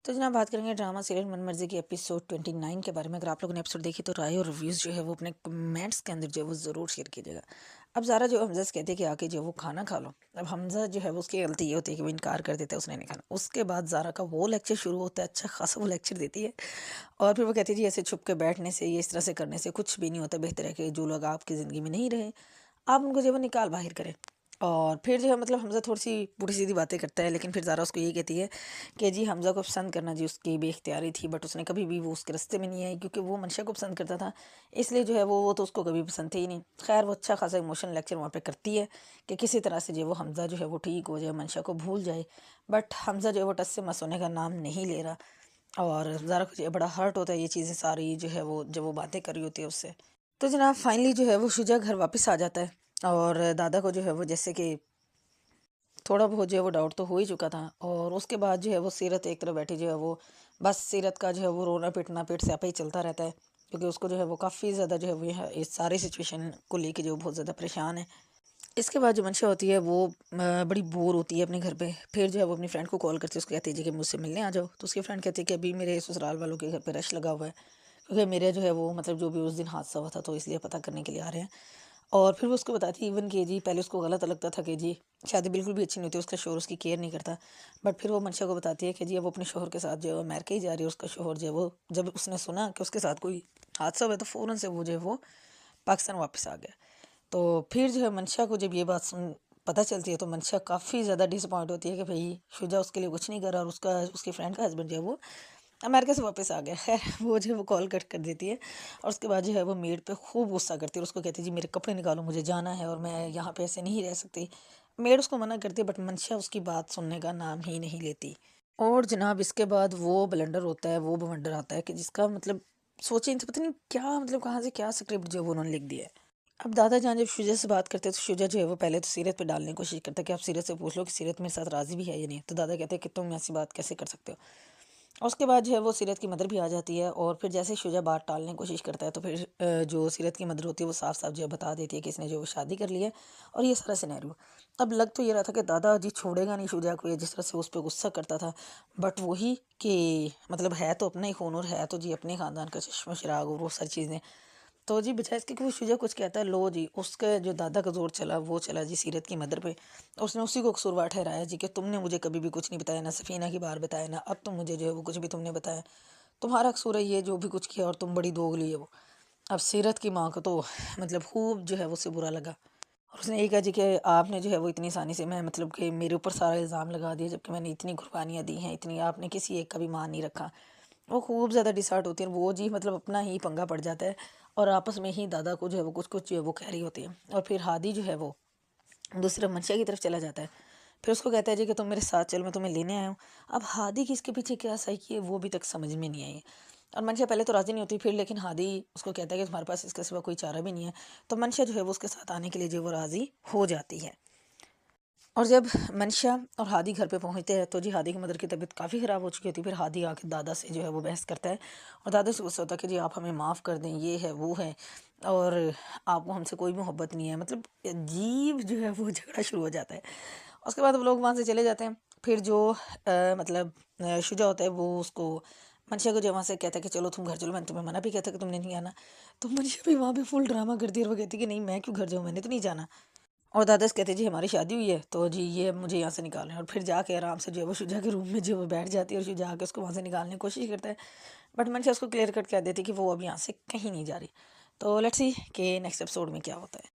तो जनाब बात करेंगे ड्रामा सीरियल मनमर्जी की एपिसोड 29 के बारे में। अगर आप लोगों ने एपिसोड देखी तो राय और रिव्यूज़ जो है वो अपने कमेंट्स के अंदर जो है वो ज़रूर शेयर कीजिएगा। अब ज़ारा जो हमजा से कहती है कि आके जो है वो खाना खा लो। अब हमजा जो है वो उसकी गलती ये होती है कि वो इनकार कर देता है, उसने नहीं खाना। उसके बाद ज़ारा का वो लेक्चर शुरू होता है, अच्छा खासा वो लेक्चर देती है। और फिर वो कहती है जी ऐसे छुप के बैठने से, ये इस तरह से करने से कुछ भी नहीं होता, बेहतर है कि जो लोग आपकी ज़िंदगी में नहीं रहे आप उनको जो है वो निकाल बाहर करें। और फिर जो है मतलब हमज़ा थोड़ी-सी पुठी-सीधी बातें करता है, लेकिन फिर ज़ारा उसको यही कहती है कि जी हमज़ा को पसंद करना जी उसकी बेइख्तियारी थी, बट उसने कभी भी वो उसके रास्ते में नहीं आई क्योंकि वो मंशा को पसंद करता था। इसलिए जो है वो तो उसको कभी पसंद थे ही नहीं। ख़ैर वो अच्छा खासा इमोशनल लेक्चर वहाँ पे करती है कि किसी तरह से जो है वो हमज़ा जो है वो ठीक हो जाए, मंशा को भूल जाए। बट हमज़ा जो है वो टस से मस होने का नाम नहीं ले रहा और ज़ारा को जो है बड़ा हर्ट होता है ये चीज़ें सारी जो है वो जब वो बातें कर रही होती है उससे। तो जनाब फाइनली जो है वो शुजा घर वापस आ जाता है और दादा को जो है वो जैसे कि थोड़ा बहुत जो है वो डाउट तो हो ही चुका था। और उसके बाद जो है वो सीरत एक तरफ बैठी जो है वो बस सीरत का जो है वो रोना पिटना पेट स्यापा ही चलता रहता है क्योंकि उसको जो है वो काफ़ी ज़्यादा जो है वो यहाँ इस सारी सिचुएशन को लेके जो बहुत ज़्यादा परेशान है। इसके बाद जो मंशा होती है वो बड़ी बोर होती है अपने घर पे। फिर जो है वो अपनी फ्रेंड को कॉल करती है, उसको कहती है जी कि मुझसे मिलने आ जाओ। तो उसकी फ्रेंड कहती है कि अभी मेरे ससुराल वालों के घर पे रश लगा हुआ है क्योंकि मेरे जो है वो मतलब जो भी उस दिन हादसा हुआ था तो इसलिए पता करने के लिए आ रहे हैं। और फिर वो उसको बताती है इवन कि जी पहले उसको गलत लगता था कि जी शादी बिल्कुल भी अच्छी नहीं होती, उसका शोहर उसकी केयर नहीं करता। बट फिर वो मंशा को बताती है कि जी अब वो अपने शोहर के साथ जो है अमेरिका ही जा रही है। उसका शोहर जो है वो जब उसने सुना कि उसके साथ कोई हादसा हुआ है तो फ़ौरन से वो जो है वो पाकिस्तान वापस आ गया। तो फिर जो है मंशा को जब ये बात सुन पता चलती है तो मंशा काफ़ी ज़्यादा डिसअपॉइंट होती है कि भाई शुजा उसके लिए कुछ नहीं कर रहा और उसका उसकी फ्रेंड का हस्बैंड जो है वो अमेरिका से वापस आ गया। खैर वो जो है वो कॉल कट कर देती है और उसके बाद जो है वो मेड पे खूब गुस्सा करती है और उसको कहती है जी मेरे कपड़े निकालो, मुझे जाना है और मैं यहाँ पे ऐसे नहीं रह सकती। मेड उसको मना करती है बट मंशा उसकी बात सुनने का नाम ही नहीं लेती। और जनाब इसके बाद वो ब्लंडर होता है, वो बवंडर आता है कि जिसका मतलब सोचे नहीं, पता नहीं क्या मतलब कहाँ से क्या स्क्रिप्ट जो है वो उन्होंने लिख दिया है। अब दादा जान जब शुजा से बात करते हैं तो शुजा जो है वो पहले तो सीरत पे डालने की कोशिश करता है कि आप सीरत से पूछ लो कि सीरत मेरे साथ राजी भी है या नहीं। तो दादा कहते हैं कि तुम ऐसी बात कैसे कर सकते हो। और उसके बाद जो है वो सीरत की मदर भी आ जाती है और फिर जैसे ही शुजा बात टालने की कोशिश करता है तो फिर जो सीरत की मदर होती है वो साफ साफ जो है बता देती है कि इसने जो वो शादी कर ली है और ये सारा सिनेरियो। अब लग तो ये रहा था कि दादाजी छोड़ेगा नहीं शुजा को, ये जिस तरह से उस पर गुस्सा करता था। बट वही कि मतलब है तो अपना ही खून और है तो जी अपने ख़ानदान का चश्मा चिराग और वो सारी चीज़ें। तो जी बजाय इसके कि वो शुजा कुछ कहता है, लो जी उसका जो दादा का जोर चला वो चला जी सीरत की मदर पे। उसने उसी को कसूरवार ठहराया जी कि तुमने मुझे कभी भी कुछ नहीं बताया, ना सफ़ीना की बार बताया, ना अब तुम मुझे जो है वो कुछ भी तुमने बताया। तुम्हारा कसूर है ये जो भी कुछ किया और तुम बड़ी दोगली है वो। अब सीरत की माँ को तो मतलब खूब जो है वो उससे बुरा लगा और उसने यही कहा जी कि आपने जो है वो इतनी आसानी से मैं मतलब कि मेरे ऊपर सारा इल्ज़ाम लगा दिया जबकि मैंने इतनी कुर्बानियाँ दी हैं, इतनी आपने किसी एक का भी मान नहीं रखा। वो खूब ज़्यादा डिसहार्ट होती है, वो जी मतलब अपना ही पंगा पड़ जाता है और आपस में ही दादा को जो है वो कुछ जो है वो कह रही होती है। और फिर हादी जो है वो दूसरे मंशा की तरफ चला जाता है। फिर उसको कहता है जी कि तुम मेरे साथ चलो, मैं तुम्हें लेने आया हूँ। अब हादी की इसके पीछे क्या सही की है वो अभी तक समझ में नहीं आई है। और मंशा पहले तो राज़ी नहीं होती, फिर लेकिन हादी उसको कहता है कि तुम्हारे पास इसके सिवा कोई चारा भी नहीं है। तो मंशा जो है वो उसके साथ आने के लिए जो वो राज़ी हो जाती है। और जब मंशा और हादी घर पे पहुंचते हैं तो जी हादी की मदर की तबीयत काफ़ी ख़राब हो चुकी होती है। फिर हादी आके दादा से जो है वो बहस करता है और दादा से गुस्सा होता है कि जी आप हमें माफ़ कर दें, ये है वो है और आपको हमसे कोई मोहब्बत नहीं है। मतलब अजीब जो है वो झगड़ा शुरू हो जाता है। उसके बाद वो लोग वहाँ से चले जाते हैं। फिर जो मतलब शुजा होता है वो उसको मंशा को जो वहाँ से कहता है कि चलो तुम घर चलो, मैंने तुम्हें मना भी किया था कि तुमने नहीं आना। तो मंशा भी वहाँ पे फुल ड्रामा करती है और वो कहती है कि नहीं मैं क्यों घर जाऊँ, मैंने तो नहीं जाना। और दादाजी कहते जी हमारी शादी हुई है तो जी ये मुझे यहाँ से निकालें। और फिर जाके आराम से जो है वो शुजा के रूम में जो वो बैठ जाती है और शुजा आके उसको वहाँ से निकालने की कोशिश करता है। बट मंशा उसको क्लियर कट कह देती कि वो अब यहाँ से कहीं नहीं जा रही। तो लेट्स सी कि नेक्स्ट एपिसोड में क्या होता है।